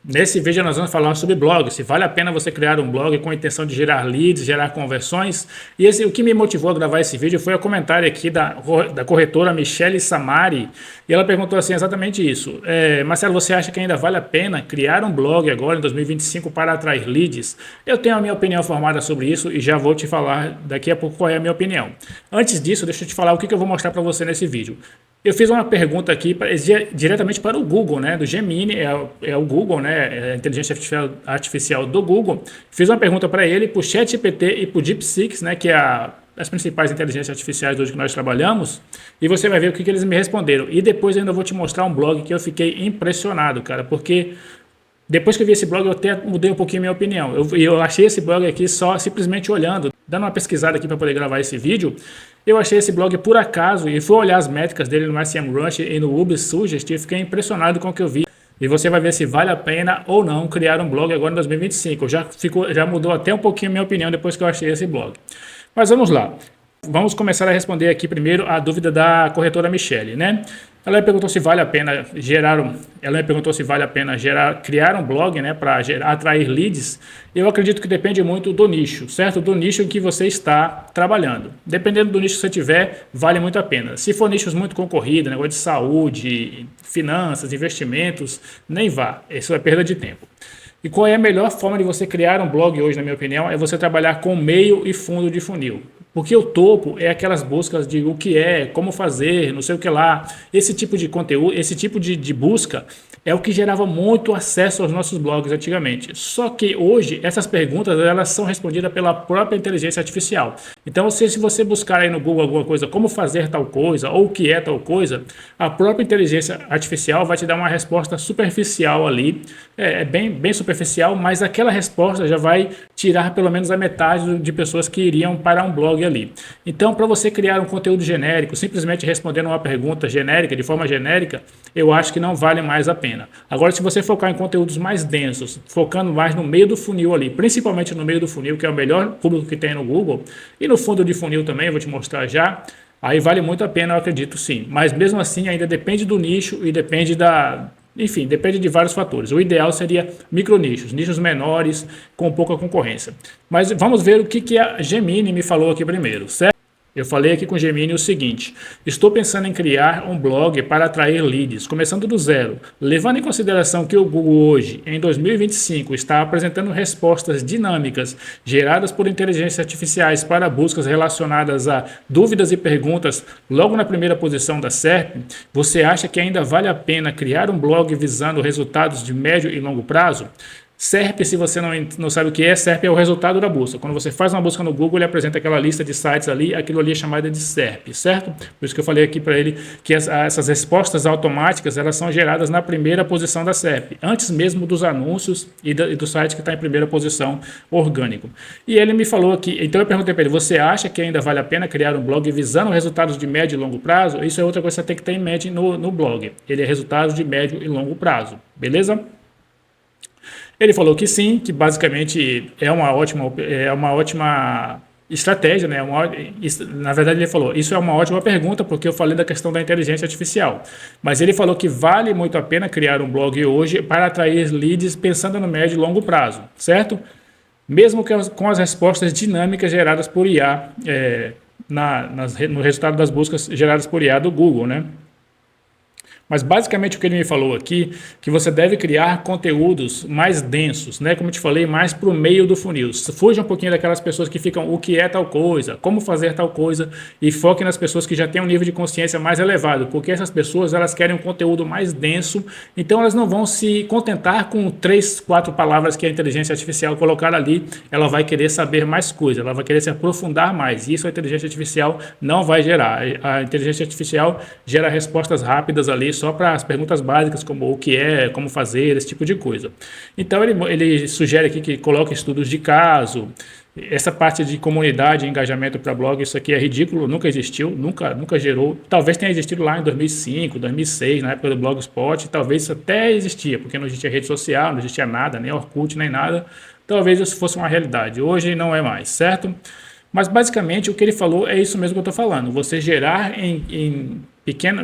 Nesse vídeo nós vamos falar sobre blog, se vale a pena você criar um blog com a intenção de gerar leads, gerar conversões. E o que me motivou a gravar esse vídeo foi o comentário aqui da corretora Michele Samari. E ela perguntou assim exatamente isso. Marcelo, você acha que ainda vale a pena criar um blog agora em 2025 para atrair leads? Eu tenho a minha opinião formada sobre isso e já vou te falar daqui a pouco qual é a minha opinião. Antes disso, deixa eu te falar o que eu vou mostrar para você nesse vídeo. Eu fiz uma pergunta aqui diretamente para o Google, né, do Gemini, é o Google, né, é a inteligência artificial do Google. Fiz uma pergunta para ele, para o ChatGPT e para o DeepSeek, né, que é as principais inteligências artificiais hoje que nós trabalhamos, e você vai ver o que eles me responderam. E depois eu ainda vou te mostrar um blog que eu fiquei impressionado, cara, porque depois que eu vi esse blog eu até mudei um pouquinho a minha opinião. Eu achei esse blog aqui só simplesmente olhando, dando uma pesquisada aqui para poder gravar esse vídeo. Eu achei esse blog por acaso e fui olhar as métricas dele no SEMrush e no Ubersuggest e fiquei impressionado com o que eu vi. E você vai ver se vale a pena ou não criar um blog agora em 2025. Já mudou até um pouquinho a minha opinião depois que eu achei esse blog. Mas vamos lá. Vamos começar a responder aqui primeiro a dúvida da corretora Michele, né? Ela me perguntou se vale a pena criar um blog, né, para atrair leads. Eu acredito que depende muito do nicho, certo? Do nicho em que você está trabalhando. Dependendo do nicho que você tiver, vale muito a pena. Se for nichos muito concorridos, negócio de saúde, finanças, investimentos, nem vá. Isso é perda de tempo. E qual é a melhor forma de você criar um blog hoje, na minha opinião, é você trabalhar com meio e fundo de funil. Porque o topo é aquelas buscas de o que é, como fazer, não sei o que lá. Esse tipo de conteúdo, esse tipo de busca é o que gerava muito acesso aos nossos blogs antigamente. Só que hoje essas perguntas elas são respondidas pela própria inteligência artificial. Então se você buscar aí no Google alguma coisa, como fazer tal coisa ou o que é tal coisa, a própria inteligência artificial vai te dar uma resposta superficial ali, bem superficial, mas aquela resposta já vai tirar pelo menos a metade de pessoas que iriam para um blog ali. Então, para você criar um conteúdo genérico, simplesmente respondendo uma pergunta genérica, de forma genérica, eu acho que não vale mais a pena. Agora, se você focar em conteúdos mais densos, focando mais no meio do funil ali, principalmente no meio do funil, que é o melhor público que tem no Google, e no fundo de funil também, eu vou te mostrar já, aí vale muito a pena, eu acredito sim. Mas mesmo assim, ainda depende do nicho e depende enfim, depende de vários fatores. O ideal seria micronichos, nichos menores, com pouca concorrência. Mas vamos ver o que a Gemini me falou aqui primeiro, certo? Eu falei aqui com o Gemini o seguinte: estou pensando em criar um blog para atrair leads, começando do zero. Levando em consideração que o Google hoje, em 2025, está apresentando respostas dinâmicas geradas por inteligências artificiais para buscas relacionadas a dúvidas e perguntas logo na primeira posição da SERP, você acha que ainda vale a pena criar um blog visando resultados de médio e longo prazo? SERP, se você não sabe o que é, SERP é o resultado da busca. Quando você faz uma busca no Google, ele apresenta aquela lista de sites ali, aquilo ali é chamada de SERP, certo? Por isso que eu falei aqui para ele que essas respostas automáticas, elas são geradas na primeira posição da SERP, antes mesmo dos anúncios e do site que está em primeira posição orgânico. E ele me falou aqui, então eu perguntei para ele, você acha que ainda vale a pena criar um blog visando resultados de médio e longo prazo? Isso é outra coisa que você tem que ter em mente no blog. Ele é resultados de médio e longo prazo, beleza? Ele falou que sim, que basicamente é uma ótima estratégia, né? Na verdade ele falou, isso é uma ótima pergunta porque eu falei da questão da inteligência artificial, mas ele falou que vale muito a pena criar um blog hoje para atrair leads pensando no médio e longo prazo, certo? Mesmo com as respostas dinâmicas geradas por IA, no resultado das buscas geradas por IA do Google, né? Mas basicamente o que ele me falou aqui, que você deve criar conteúdos mais densos, né? Como eu te falei, mais para o meio do funil. Fuja um pouquinho daquelas pessoas que ficam o que é tal coisa, como fazer tal coisa, e foque nas pessoas que já têm um nível de consciência mais elevado, porque essas pessoas elas querem um conteúdo mais denso, então elas não vão se contentar com 3, 4 palavras que a inteligência artificial colocar ali, ela vai querer saber mais coisa, ela vai querer se aprofundar mais, e isso a inteligência artificial não vai gerar. A inteligência artificial gera respostas rápidas ali, só para as perguntas básicas, como o que é, como fazer, esse tipo de coisa. Então ele sugere aqui que coloque estudos de caso, essa parte de comunidade e engajamento para blog, isso aqui é ridículo, nunca existiu, nunca gerou, talvez tenha existido lá em 2005, 2006, na época do Blogspot, talvez isso até existia, porque não existia rede social, não existia nada, nem Orkut, nem nada, talvez isso fosse uma realidade, hoje não é mais, certo? Mas basicamente o que ele falou é isso mesmo que eu estou falando, você gerar em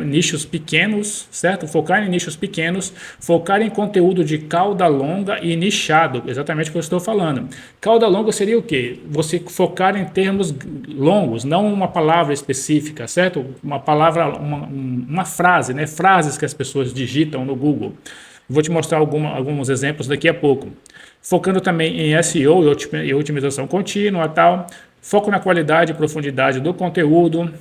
nichos pequenos, certo? Focar em nichos pequenos, focar em conteúdo de cauda longa e nichado, exatamente o que eu estou falando. Cauda longa seria o quê? Você focar em termos longos, não uma palavra específica, certo? Uma palavra, uma frase, né? Frases que as pessoas digitam no Google. Vou te mostrar alguns exemplos daqui a pouco. Focando também em SEO e otimização contínua, tal. Foco na qualidade e profundidade do conteúdo.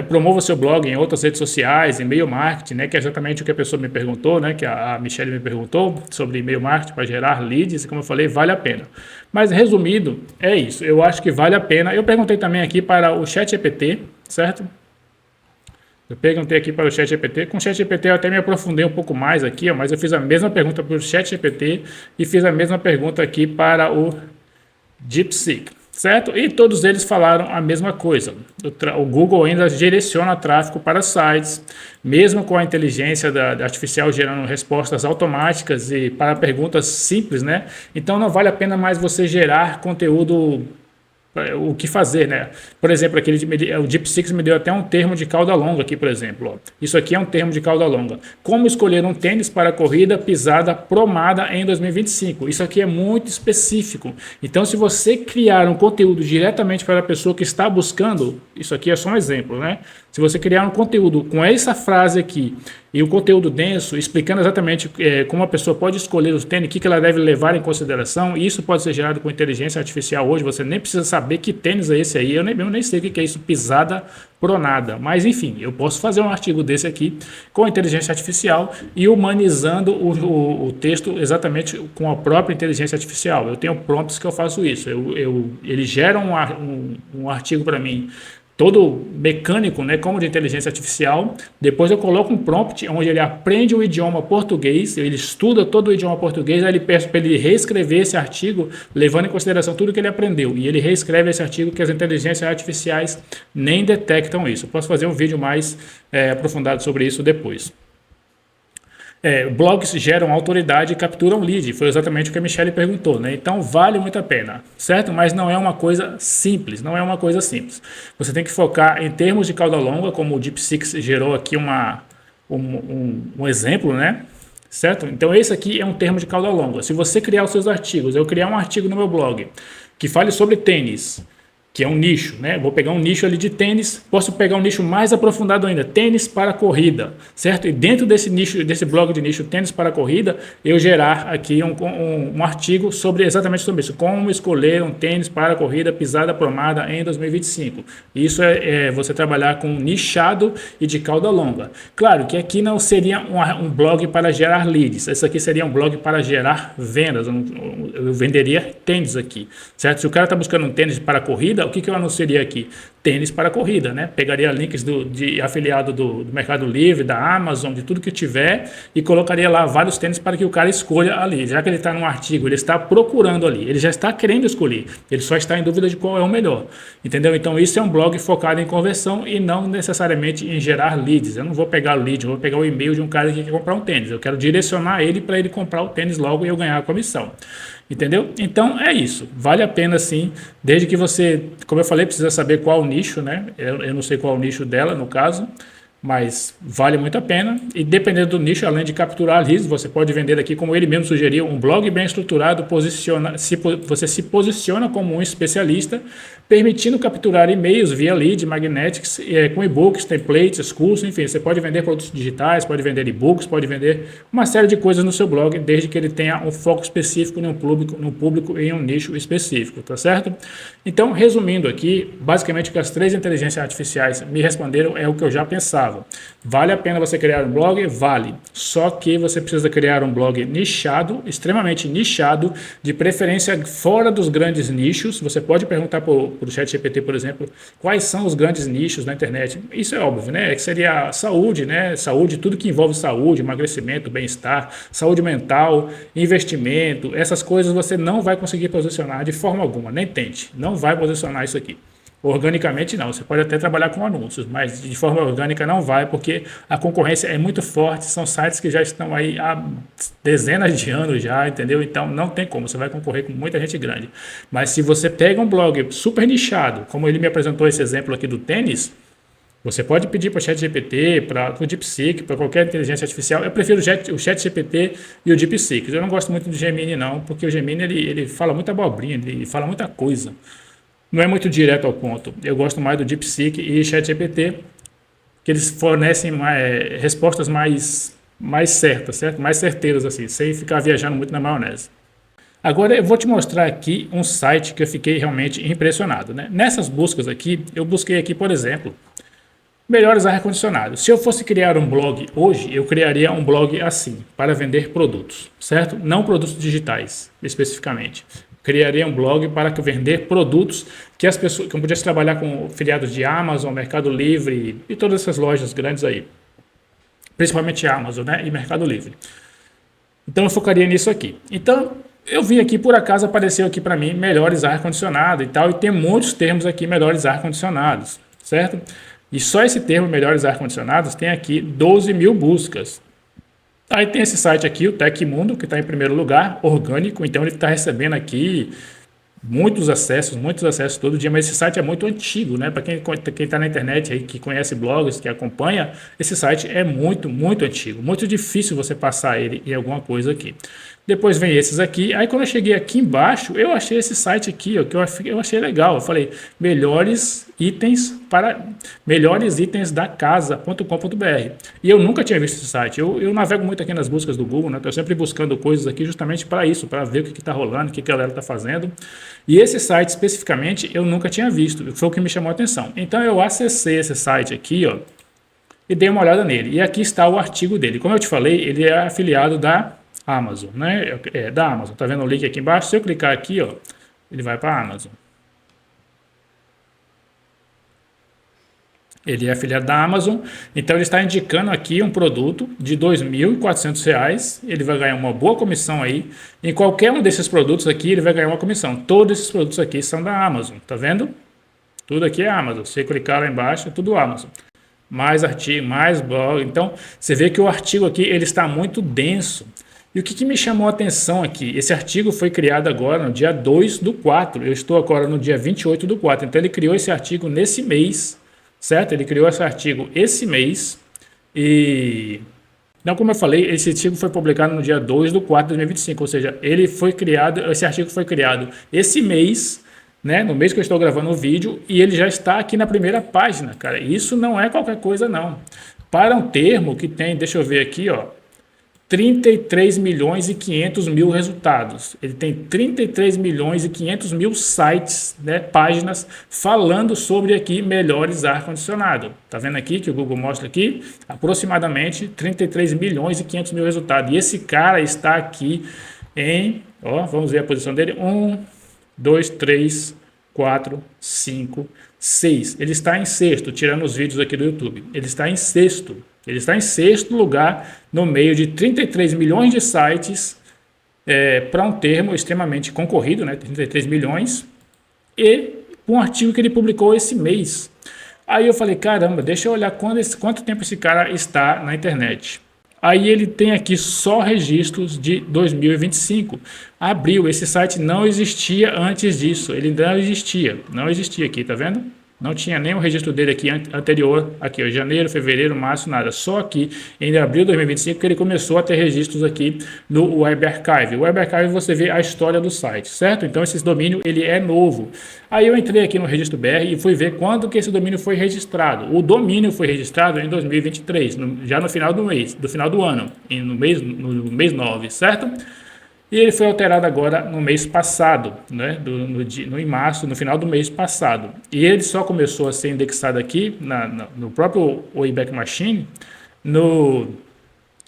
Promova seu blog em outras redes sociais, e-mail marketing, né, que é exatamente o que a pessoa me perguntou, né, que a Michelle me perguntou sobre e-mail marketing para gerar leads, e como eu falei, vale a pena. Mas resumido, é isso, eu acho que vale a pena. Eu perguntei também aqui para o ChatGPT, certo? Eu perguntei aqui para o ChatGPT. Com o ChatGPT eu até me aprofundei um pouco mais aqui, ó, mas eu fiz a mesma pergunta para o ChatGPT e fiz a mesma pergunta aqui para o DeepSeek, certo? E todos eles falaram a mesma coisa. O Google ainda direciona tráfego para sites, mesmo com a inteligência da artificial gerando respostas automáticas e para perguntas simples, né? Então não vale a pena mais você gerar conteúdo, o que fazer, né? Por exemplo, o DeepSeek me deu até um termo de cauda longa aqui, por exemplo. Ó. Isso aqui é um termo de cauda longa. Como escolher um tênis para corrida pisada promada em 2025? Isso aqui é muito específico. Então, se você criar um conteúdo diretamente para a pessoa que está buscando, isso aqui é só um exemplo, né? Se você criar um conteúdo com essa frase aqui e o conteúdo denso, explicando exatamente como a pessoa pode escolher os tênis, o que ela deve levar em consideração, e isso pode ser gerado com inteligência artificial hoje, você nem precisa saber que tênis é esse aí, eu nem sei o que é isso, pisada pronada, mas enfim, eu posso fazer um artigo desse aqui com inteligência artificial e humanizando o texto exatamente com a própria inteligência artificial. Eu tenho prompts que eu faço isso, ele gera um artigo para mim todo mecânico, né, como de inteligência artificial. Depois eu coloco um prompt onde ele aprende o idioma português, ele estuda todo o idioma português, aí ele peço para ele reescrever esse artigo, levando em consideração tudo que ele aprendeu. E ele reescreve esse artigo que as inteligências artificiais nem detectam isso. Eu posso fazer um vídeo mais aprofundado sobre isso depois. Blogs geram autoridade e capturam lead, foi exatamente o que a Michelle perguntou, né? Então vale muito a pena, certo? Mas não é uma coisa simples, não é uma coisa simples. Você tem que focar em termos de cauda longa, como o DeepSeek gerou aqui um exemplo, né? Certo? Então esse aqui é um termo de cauda longa. Se você criar os seus artigos, eu criar um artigo no meu blog que fale sobre tênis, que é um nicho, né? Vou pegar um nicho ali de tênis, posso pegar um nicho mais aprofundado ainda, tênis para corrida, certo? E dentro desse nicho, desse blog de nicho tênis para corrida, eu gerar aqui um artigo exatamente sobre isso, como escolher um tênis para corrida pisada promada em 2025. Isso é você trabalhar com nichado e de cauda longa. Claro que aqui não seria um blog para gerar leads, esse aqui seria um blog para gerar vendas, eu venderia tênis aqui, certo? Se o cara está buscando um tênis para corrida, o que eu anunciaria aqui? Tênis para corrida, né? Pegaria links de afiliado do Mercado Livre, da Amazon, de tudo que tiver e colocaria lá vários tênis para que o cara escolha ali. Já que ele está num artigo, ele está procurando ali, ele já está querendo escolher, ele só está em dúvida de qual é o melhor, entendeu? Então isso é um blog focado em conversão e não necessariamente em gerar leads. Eu não vou pegar o lead, eu vou pegar o e-mail de um cara que quer comprar um tênis, eu quero direcionar ele para ele comprar o tênis logo e eu ganhar a comissão. Entendeu? Então é isso, vale a pena sim, desde que você, como eu falei, precisa saber qual o nicho, né? Eu não sei qual o nicho dela no caso, mas vale muito a pena. E dependendo do nicho, além de capturar leads, você pode vender aqui, como ele mesmo sugeriu, um blog bem estruturado, você se posiciona como um especialista, permitindo capturar e-mails via lead, magnetics, com e-books, templates, cursos, enfim, você pode vender produtos digitais, pode vender e-books, pode vender uma série de coisas no seu blog, desde que ele tenha um foco específico num público em um nicho específico, tá certo? Então, resumindo aqui, basicamente o que as 3 inteligências artificiais me responderam é o que eu já pensava. Vale a pena você criar um blog? Vale. Só que você precisa criar um blog nichado, extremamente nichado, de preferência fora dos grandes nichos. Você pode perguntar para o ChatGPT, por exemplo, quais são os grandes nichos na internet. Isso é óbvio, né? Que seria saúde, né? Saúde, tudo que envolve saúde, emagrecimento, bem-estar, saúde mental, investimento, essas coisas você não vai conseguir posicionar de forma alguma, nem tente. Não vai posicionar isso aqui. Organicamente não, você pode até trabalhar com anúncios, mas de forma orgânica não vai, porque a concorrência é muito forte, são sites que já estão aí há dezenas de anos já, entendeu? Então não tem como, você vai concorrer com muita gente grande. Mas se você pega um blog super nichado, como ele me apresentou esse exemplo aqui do tênis, Você pode pedir para o ChatGPT, para o DeepSeek, para qualquer inteligência artificial. Eu prefiro o ChatGPT e o DeepSeek. Eu não gosto muito do Gemini, não, porque o Gemini ele fala muita abobrinha, ele fala muita coisa. Não é muito direto ao ponto. Eu gosto mais do DeepSeek e ChatGPT, que eles fornecem respostas mais certas, certo? Mais certeiras, assim, sem ficar viajando muito na maionese. Agora eu vou te mostrar aqui um site que eu fiquei realmente impressionado, né? Nessas buscas aqui, eu busquei aqui, por exemplo, melhores ar-condicionados. Se eu fosse criar um blog hoje, eu criaria um blog assim, para vender produtos, certo? Não produtos digitais, especificamente. Criaria um blog para vender produtos que as pessoas, que eu pudesse trabalhar com filiados de Amazon, Mercado Livre e todas essas lojas grandes aí. Principalmente Amazon, né? E Mercado Livre. Então eu focaria nisso aqui. Então eu vi aqui, por acaso apareceu aqui para mim melhores ar-condicionado e tal, e tem muitos termos aqui melhores ar-condicionados, certo? E só esse termo melhores ar-condicionados tem aqui 12 mil buscas. Aí tem esse site aqui, o Tecmundo, que está em primeiro lugar, orgânico, então ele está recebendo aqui muitos acessos todo dia, mas esse site é muito antigo, né? Para quem está na internet aí, que conhece blogs, que acompanha, esse site é muito, muito antigo, muito difícil você passar ele em alguma coisa aqui. Depois vem esses aqui, aí quando eu cheguei aqui embaixo, eu achei esse site aqui, ó, que eu achei legal, eu falei, melhores itens da casa.com.br, e eu nunca tinha visto esse site. Eu navego muito aqui nas buscas do Google, né? Estou sempre buscando coisas aqui justamente para isso, para ver o que está rolando, o que a galera está fazendo. E esse site especificamente eu nunca tinha visto, foi o que me chamou a atenção. Então eu acessei esse site aqui, ó, e dei uma olhada nele. E aqui está o artigo dele. Como eu te falei, ele é afiliado da Amazon, né? É da Amazon. Tá vendo o link aqui embaixo? Se eu clicar aqui, ó, ele vai para a Amazon. Ele é afiliado da Amazon, então ele está indicando aqui um produto de R$ 2.400. Ele vai ganhar uma boa comissão aí. Em qualquer um desses produtos aqui, ele vai ganhar uma comissão. Todos esses produtos aqui são da Amazon, tá vendo? Tudo aqui é Amazon. Se você clicar lá embaixo, é tudo Amazon. Mais artigo, mais blog. Então, você vê que o artigo aqui ele está muito denso. E o que me chamou a atenção aqui? Esse artigo foi criado agora no dia 2/4. Eu estou agora no dia 28/4. Então, ele criou esse artigo nesse mês. Certo? Ele criou esse artigo esse mês e, não, como eu falei, esse artigo foi publicado no dia 2/4 de 2025, ou seja, esse artigo foi criado esse mês, né, no mês que eu estou gravando o vídeo, e ele já está aqui na primeira página, cara. Isso não é qualquer coisa, não. Para um termo que tem, deixa eu ver aqui, ó, 33 milhões e 500 mil resultados. Ele tem 33 milhões e 500 mil sites, né, páginas, falando sobre aqui melhores ar-condicionado. Tá vendo aqui que o Google mostra aqui? Aproximadamente 33 milhões e 500 mil resultados. E esse cara está aqui em, ó, vamos ver a posição dele, 1, 2, 3, 4, 5, 6. Ele está em sexto, tirando os vídeos aqui do YouTube. Ele está em sexto. Ele está em sexto lugar no meio de 33 milhões de sites, para um termo extremamente concorrido, né? 33 milhões, e um artigo que ele publicou esse mês. Aí eu falei, caramba, deixa eu olhar quanto tempo esse cara está na internet. Aí ele tem aqui só registros de 2025. Abril, esse site não existia antes disso, ele não existia aqui, tá vendo? Não tinha nem o registro dele aqui anterior, aqui, ó, janeiro, fevereiro, março, nada. Só aqui em abril de 2025 que ele começou a ter registros aqui no Web Archive. O Web Archive você vê a história do site, certo? Então esse domínio ele é novo. Aí eu entrei aqui no registro BR e fui ver quando que esse domínio foi registrado. O domínio foi registrado em 2023, já no final do mês, do final do ano, no mês 9, certo? E ele foi alterado agora no mês passado, né? Em março, no final do mês passado. E ele só começou a ser indexado aqui no próprio Wayback Machine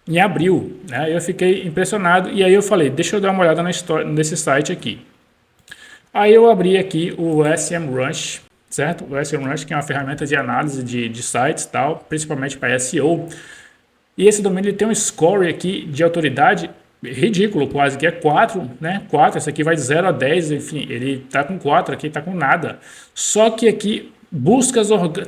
em abril, né? Eu fiquei impressionado e aí eu falei, deixa eu dar uma olhada na história nesse site aqui. Aí eu abri aqui o SEMrush, certo? O SEMrush, que é uma ferramenta de análise de sites, tal, principalmente para SEO. E esse domínio ele tem um score aqui de autoridade ridículo, quase, que é 4, né? 4, esse aqui vai de 0 a 10, enfim, ele tá com 4, aqui tá com nada. Só que aqui,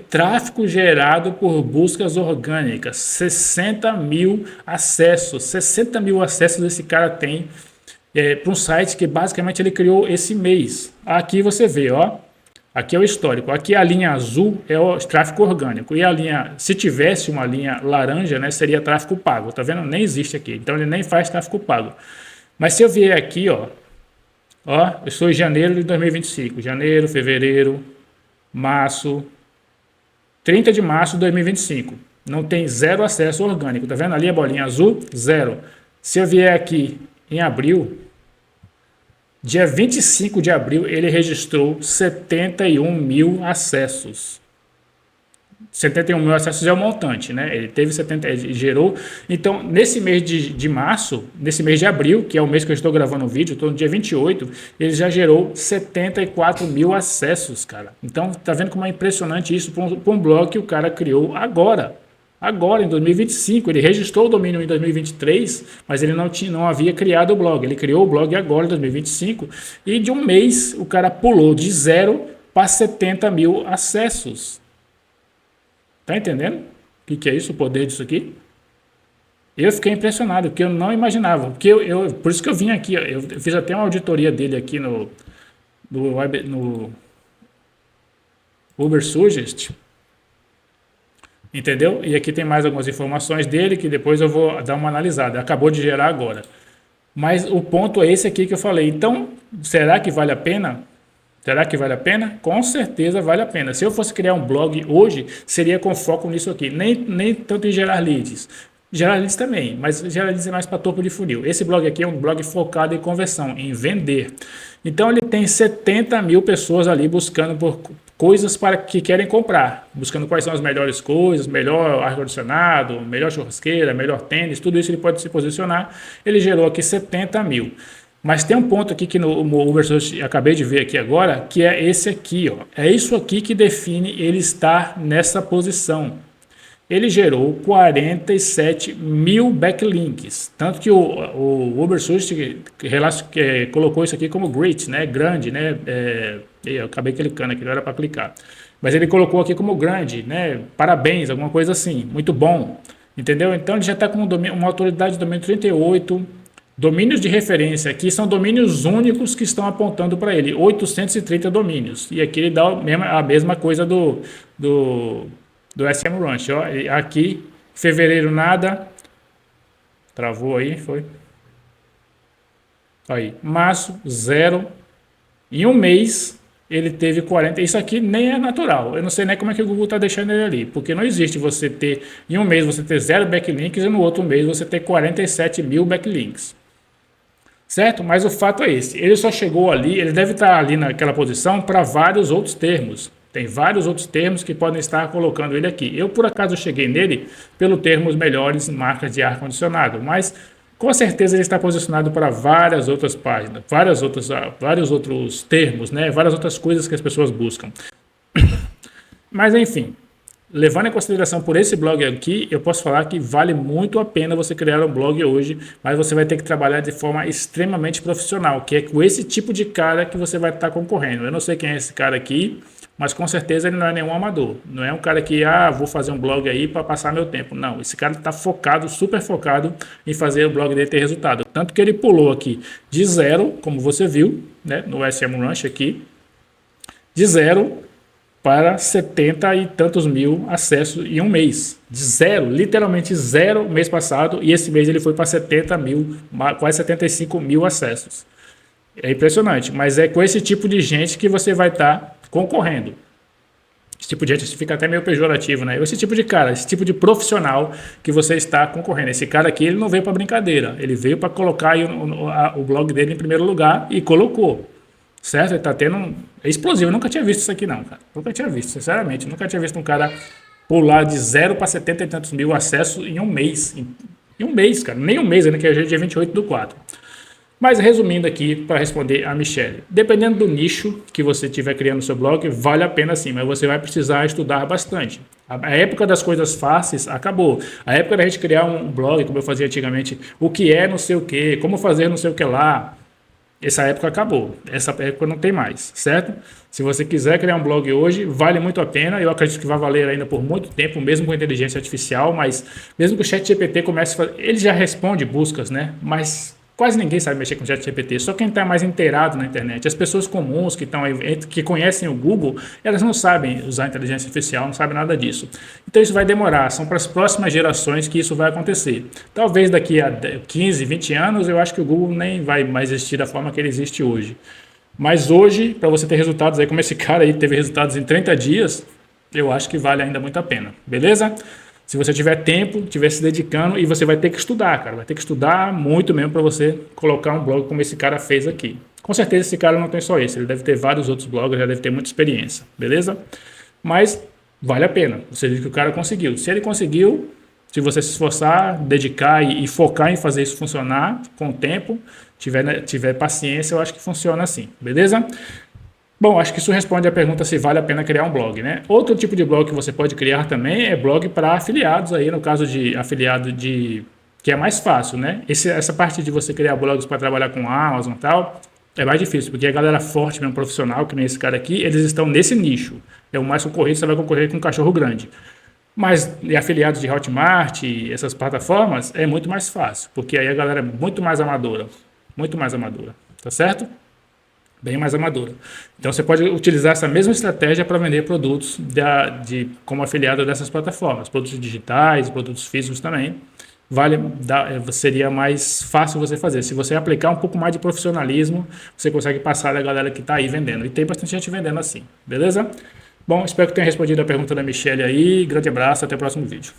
tráfego gerado por buscas orgânicas, 60 mil acessos esse cara tem para um site que basicamente ele criou esse mês. Aqui você vê, ó, Aqui é o histórico. Aqui a linha azul é o tráfego orgânico. E a linha, se tivesse uma linha laranja, né, seria tráfego pago. Tá vendo? Nem existe aqui. Então ele nem faz tráfego pago. Mas se eu vier aqui, ó, eu sou em janeiro de 2025. Janeiro, fevereiro, março, 30 de março de 2025. Não tem zero acesso orgânico. Tá vendo? Ali a bolinha azul, zero. Se eu vier aqui em abril, dia 25 de abril, ele registrou 71 mil acessos. 71 mil acessos é o montante, né? Ele teve 70, ele gerou. Então, nesse mês de março, nesse mês de abril, que é o mês que eu estou gravando o vídeo, estou no dia 28, ele já gerou 74 mil acessos, cara. Então, tá vendo como é impressionante isso para um blog que o cara criou agora. Agora, em 2025, ele registrou o domínio em 2023, mas ele não havia criado o blog. Ele criou o blog agora, em 2025, e de um mês o cara pulou de 0 para 70 mil acessos. Tá entendendo o que é isso, o poder disso aqui? Eu fiquei impressionado, porque eu não imaginava. Porque por isso que eu vim aqui, ó, eu fiz até uma auditoria dele aqui no Ubersuggest. Entendeu? E aqui tem mais algumas informações dele que depois eu vou dar uma analisada. Acabou de gerar agora. Mas o ponto é esse aqui que eu falei. Então, será que vale a pena? Será que vale a pena? Com certeza vale a pena. Se eu fosse criar um blog hoje, seria com foco nisso aqui. Nem tanto em gerar leads. Gerar leads também, mas gerar leads é mais para topo de funil. Esse blog aqui é um blog focado em conversão, em vender. Então ele tem 70 mil pessoas ali buscando por coisas para que querem comprar, buscando quais são as melhores coisas, melhor ar-condicionado, melhor churrasqueira, melhor tênis, tudo isso ele pode se posicionar. Ele gerou aqui 70 mil. Mas tem um ponto aqui que no Ubersuggest acabei de ver aqui agora, que é esse aqui, ó. É isso aqui que define ele estar nessa posição. Ele gerou 47 mil backlinks, tanto que o Ubersuggest colocou isso aqui como great, né, grande, né, eu acabei clicando aqui, não era para clicar, mas ele colocou aqui como grande, né, parabéns, alguma coisa assim, muito bom, entendeu? Então ele já está com uma autoridade de domínio 38, domínios de referência aqui são domínios únicos que estão apontando para ele, 830 domínios, e aqui ele dá a mesma coisa do SEMrush, ó, aqui, fevereiro nada, travou aí, foi, aí, março, zero, em um mês, ele teve 40, isso aqui nem é natural, eu não sei nem como é que o Google está deixando ele ali, porque não existe você ter, em um mês você ter 0 backlinks e no outro mês você ter 47 mil backlinks, certo? Mas o fato é esse, ele só chegou ali, ele deve estar ali naquela posição para vários outros termos. Tem vários outros termos que podem estar colocando ele aqui. Eu, por acaso, cheguei nele pelo termo os melhores marcas de ar-condicionado, mas com certeza ele está posicionado para várias outras páginas, vários outros termos, né? Várias outras coisas que as pessoas buscam. Mas, enfim, levando em consideração por esse blog aqui, eu posso falar que vale muito a pena você criar um blog hoje, mas você vai ter que trabalhar de forma extremamente profissional, que é com esse tipo de cara que você vai estar concorrendo. Eu não sei quem é esse cara aqui, mas com certeza ele não é nenhum amador. Não é um cara que, vou fazer um blog aí para passar meu tempo. Não, esse cara está focado, super focado em fazer o blog dele ter resultado. Tanto que ele pulou aqui de 0, como você viu, né, no SEMrush aqui, de 0 para 70 e tantos mil acessos em um mês. De 0, literalmente 0 mês passado, e esse mês ele foi para 70 mil, quase 75 mil acessos. É impressionante, mas é com esse tipo de gente que você vai estar concorrendo. Esse tipo de gente fica até meio pejorativo, né? Esse tipo de cara, esse tipo de profissional que você está concorrendo. Esse cara aqui, ele não veio para brincadeira, ele veio para colocar aí o blog dele em primeiro lugar e colocou. Certo? Ele tá tendo. É explosivo. Eu nunca tinha visto isso aqui, não, cara. Nunca tinha visto, sinceramente. Nunca tinha visto um cara pular de 0 para 70 e tantos mil acessos em um mês. Em um mês, cara. Nem um mês, ainda que é dia 28/4. Mas resumindo aqui, para responder a Michelle, dependendo do nicho que você estiver criando no seu blog, vale a pena sim, mas você vai precisar estudar bastante. A época das coisas fáceis acabou. A época da gente criar um blog, como eu fazia antigamente, o que é não sei o que, como fazer não sei o que lá, essa época acabou. Essa época não tem mais, certo? Se você quiser criar um blog hoje, vale muito a pena. Eu acredito que vai valer ainda por muito tempo, mesmo com inteligência artificial, mas mesmo que o ChatGPT comece a fazer, ele já responde buscas, né? Mas Quase ninguém sabe mexer com ChatGPT, só quem está mais inteirado na internet. As pessoas comuns que estão aí, que conhecem o Google, elas não sabem usar inteligência artificial, não sabem nada disso. Então isso vai demorar, são para as próximas gerações que isso vai acontecer. Talvez daqui a 15, 20 anos, eu acho que o Google nem vai mais existir da forma que ele existe hoje. Mas hoje, para você ter resultados aí, como esse cara aí teve resultados em 30 dias, eu acho que vale ainda muito a pena, beleza? Se você tiver tempo, estiver se dedicando, e você vai ter que estudar, cara. Vai ter que estudar muito mesmo para você colocar um blog como esse cara fez aqui. Com certeza esse cara não tem só esse, ele deve ter vários outros blogs, já deve ter muita experiência, beleza? Mas vale a pena, você viu que o cara conseguiu. Se ele conseguiu, se você se esforçar, dedicar e focar em fazer isso funcionar com o tempo, tiver paciência, eu acho que funciona assim, beleza? Bom, acho que isso responde a pergunta se vale a pena criar um blog, né? Outro tipo de blog que você pode criar também é blog para afiliados aí, no caso de afiliado que é mais fácil, né? Essa parte de você criar blogs para trabalhar com Amazon e tal, é mais difícil, porque a galera forte, mesmo profissional, que nem esse cara aqui, eles estão nesse nicho. É o mais concorrido, você vai concorrer com um cachorro grande. Mas e afiliados de Hotmart e essas plataformas é muito mais fácil, porque aí a galera é muito mais amadora, tá certo? Bem mais amadora. Então você pode utilizar essa mesma estratégia para vender produtos como afiliado dessas plataformas, produtos digitais, produtos físicos também. Seria mais fácil você fazer. Se você aplicar um pouco mais de profissionalismo, você consegue passar da galera que está aí vendendo. E tem bastante gente vendendo assim, beleza? Bom, espero que tenha respondido a pergunta da Michelle aí. Grande abraço, até o próximo vídeo.